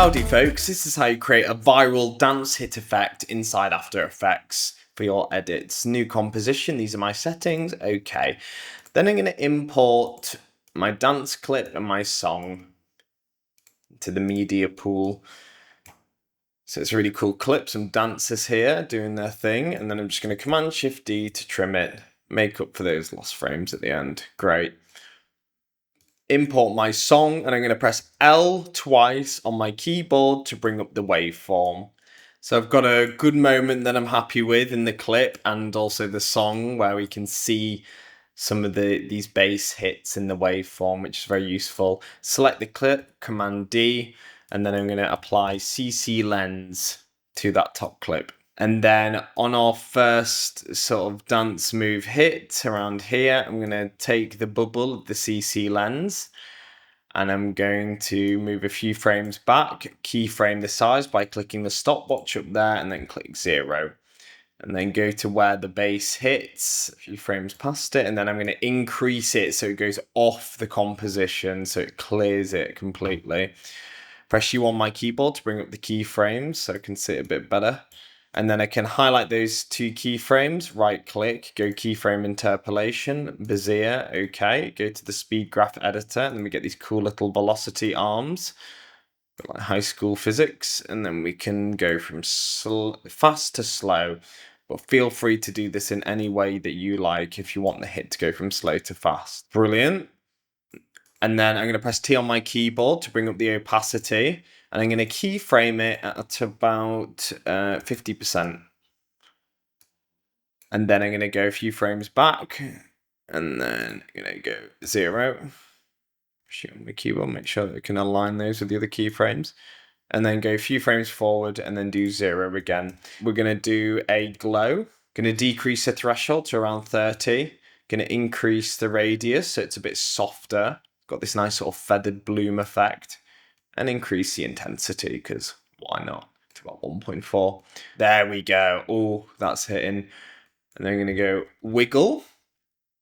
Howdy folks, this is how you create a viral dance hit effect inside After Effects for your edits. New composition, these are my settings, okay. Then I'm going to import my dance clip and my song to the media pool. So it's a really cool clip, some dancers here doing their thing, and then I'm just going to Command-Shift-D to trim it, make up for those lost frames at the end. Great. Import my song, and I'm going to press L twice on my keyboard to bring up the waveform. So I've got a good moment that I'm happy with in the clip and also the song where we can see some of these bass hits in the waveform, which is very useful. Select the clip, Command D, and then I'm going to apply CC lens to that top clip. And then on our first sort of dance move hit around here, I'm going to take the bubble of the CC lens and I'm going to move a few frames back, keyframe the size by clicking the stopwatch up there and then click 0. And then go to where the bass hits, a few frames past it, and then I'm going to increase it so it goes off the composition, so it clears it completely. Press U on my keyboard to bring up the keyframes so I can see it a bit better. And then I can highlight those two keyframes, right click, go keyframe interpolation, Bezier, okay, go to the speed graph editor, and then we get these cool little velocity arms, like high school physics, and then we can go from fast to slow, but feel free to do this in any way that you like if you want the hit to go from slow to fast. Brilliant. And then I'm going to press T on my keyboard to bring up the opacity. And I'm going to keyframe it at about 50%. And then I'm going to go a few frames back. And then I'm going to go 0. Shoot on my keyboard, make sure that I can align those with the other keyframes. And then go a few frames forward and then do 0 again. We're going to do a glow. Going to decrease the threshold to around 30. Going to increase the radius so it's a bit softer. Got this nice sort of feathered bloom effect, and increase the intensity because why not? It's about 1.4. There we go. Oh, that's hitting. And then I'm going to go wiggle,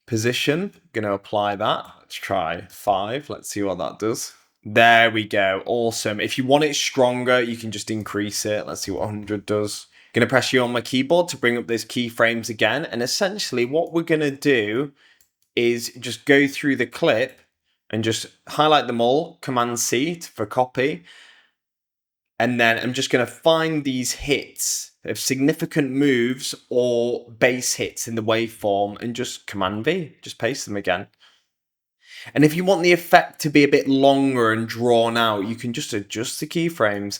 position. Going to apply that. Let's try 5. Let's see what that does. There we go. Awesome. If you want it stronger, you can just increase it. Let's see what 100 does. Going to press U on my keyboard to bring up those keyframes again. And essentially what we're going to do is just go through the clip and just highlight them all, Command C for copy. And then I'm just going to find these hits of significant moves or bass hits in the waveform and just Command V, just paste them again. And if you want the effect to be a bit longer and drawn out, you can just adjust the keyframes.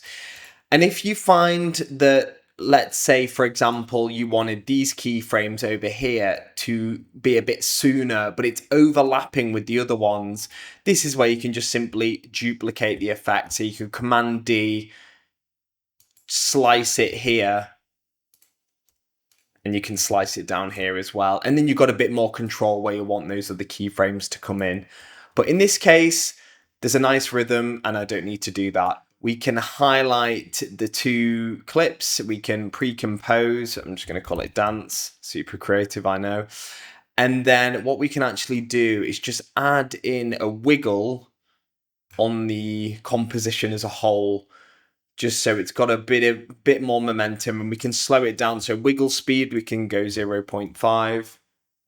And if you find that, let's say, for example, you wanted these keyframes over here to be a bit sooner, but it's overlapping with the other ones, this is where you can just simply duplicate the effect. So you can Command D, slice it here, and you can slice it down here as well. And then you've got a bit more control where you want those other keyframes to come in. But in this case, there's a nice rhythm, and I don't need to do that. We can highlight the two clips. We can pre-compose. I'm just going to call it dance. Super creative, I know. And then what we can actually do is just add in a wiggle on the composition as a whole, just so it's got a bit more momentum, and we can slow it down. So wiggle speed, we can go 0.5,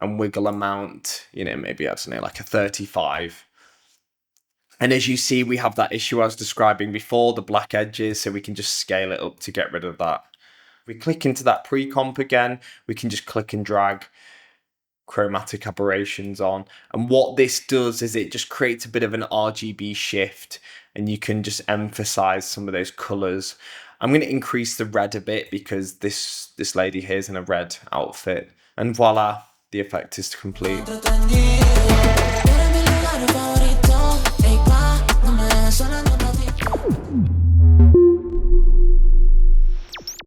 and wiggle amount, maybe I don't know, like a 35. And as you see, we have that issue I was describing before, the black edges, so we can just scale it up to get rid of that. If we click into that pre-comp again, we can just click and drag chromatic aberrations on. And what this does is it just creates a bit of an RGB shift, and you can just emphasize some of those colors. I'm going to increase the red a bit because this lady here is in a red outfit. And voila, the effect is complete.